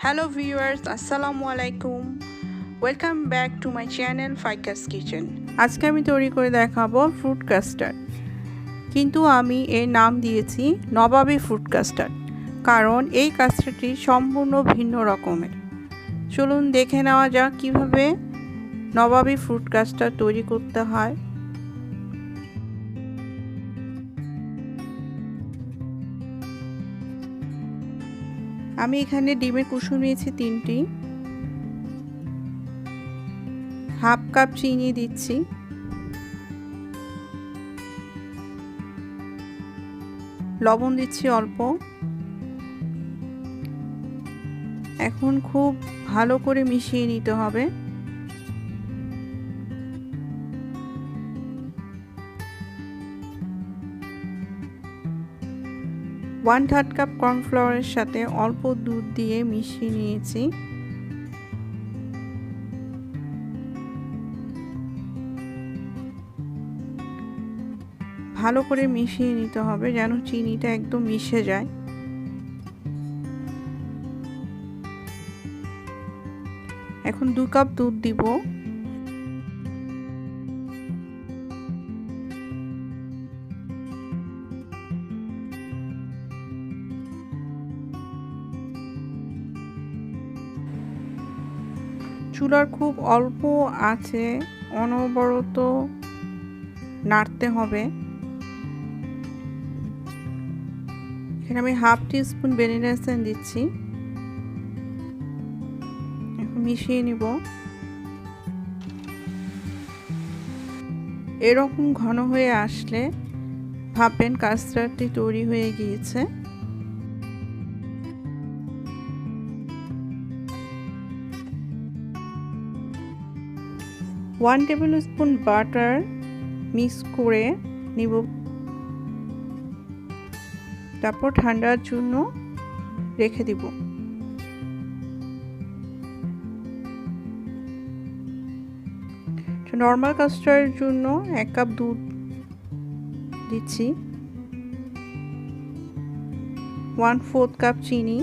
Hello viewers, Assalamu alaikum. Welcome back to my channel Faika's Kitchen. আজকে আমি তৈরি করে দেখাবো ফ্রুট কাস্টার্ড। কিন্তু আমি এর নাম দিয়েছি নবাবী ফ্রুট কাস্টার্ড, কারণ এই কাস্টার্ডটি সম্পূর্ণ ভিন্ন রকমের। চলুন দেখে নেওয়া যাক কিভাবে নবাবী ফ্রুট কাস্টার্ড তৈরি করতে হয়। আমি এখানে ডিমের কুসুম নিয়েছি 3টি, হাফ কাপ চিনি দিচ্ছি, লবণ দিচ্ছি অল্প। এখন খুব ভালো করে মিশিয়ে নিতে হবে। ওয়ান থার্ড কাপ কর্নফ্লাওয়ারের সাথে অল্প দুধ দিয়ে মিশিয়ে নিয়েছি। ভালো করে মিশিয়ে নিতে হবে যেন চিনিটা একদম মিশে যায়। এখন 2 কাপ দুধ দিব। চুলার খুব অল্প আঁচে অনবরত নাড়তে হবে। এখানে আমি হাফ টিস্পুন ভ্যানিলা এসেন্স দিচ্ছি। এখন মিশিয়ে নিব। এরকম ঘন হয়ে আসলে ভাববেন কাস্টার্ডটি তৈরি হয়ে গিয়েছে। One table spoon butter mix করে নিব। তারপর ঠান্ডার জন্য রেখে দিব। নর্মাল কাস্টার্ডের জন্য 1 কাপ দুধ দিচ্ছি, 1/4 কাপ চিনি,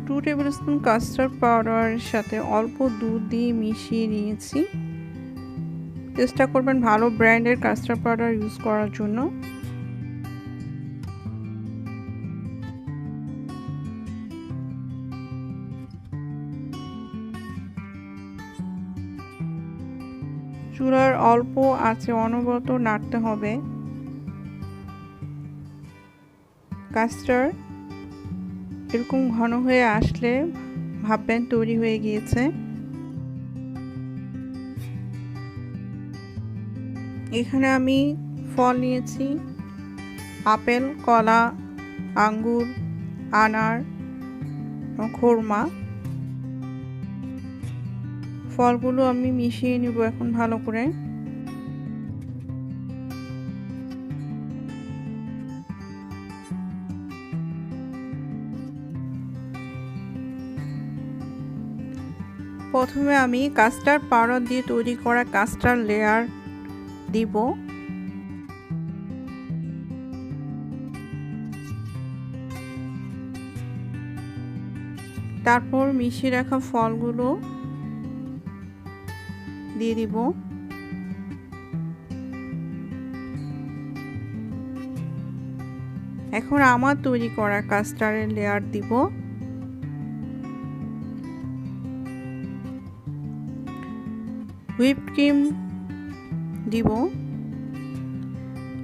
টু টেবিল স্পুন কাস্টার্ড পাউডারের সাথে অল্প দুধ দিয়ে মিশিয়ে নিয়েছি। চেষ্টা করবেন ভালো ব্র্যান্ডের কাস্টার্ড পাউডার ইউজ করার জন্য। চুলার অল্প আঁচে অনবরত নাড়তে হবে। কাস্টার্ড এরকম ঘন হয়ে আসলে ভাববেন তৈরি হয়ে গিয়েছে। এখানে আমি ফল নিয়েছি আপেল, কলা, আঙ্গুর, আনার, খোরমা। ফলগুলো আমি মিশিয়ে নিব এখন ভালো করে। প্রথমে আমি কাস্টার্ড পাউডার দিয়ে তৈরি করা কাস্টার্ড লেয়ার দিব। তারপর মিশিয়ে রাখা ফলগুলো দিয়ে দিব। এখন আমার তৈরি করা কাস্টার্ডের লেয়ার দিব। হুইপ ক্রিম দিব।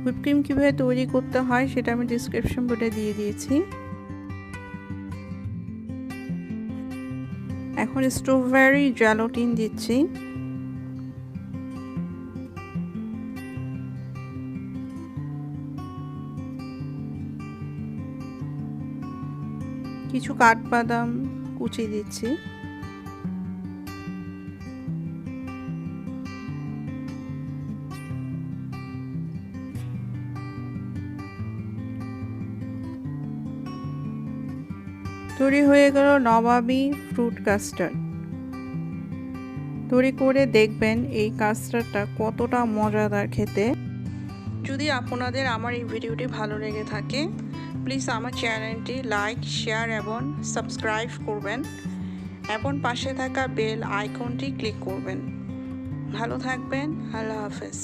হুইপ ক্রিম কীভাবে তৈরি করতে হয় সেটা আমি ডিসক্রিপশন বোর্ডে দিয়ে দিয়েছি। এখন স্ট্রবেরি জেলাটিন দিচ্ছি। কিছু কাঠবাদাম কুচি দিচ্ছি। তৈরি হয়ে গেল নবাবী ফ্রুট কাস্টার্ড। তৈরি করে দেখবেন এই কাস্টার্ডটা কতটা মজাদার খেতে। যদি আপনাদের আমার এই ভিডিওটি ভালো লেগে থাকে প্লিজ আমার চ্যানেলটি লাইক, শেয়ার এবং সাবস্ক্রাইব করবেন এবং পাশে থাকা বেল আইকনটি ক্লিক করবেন। ভালো থাকবেন। আল্লাহ হাফেজ।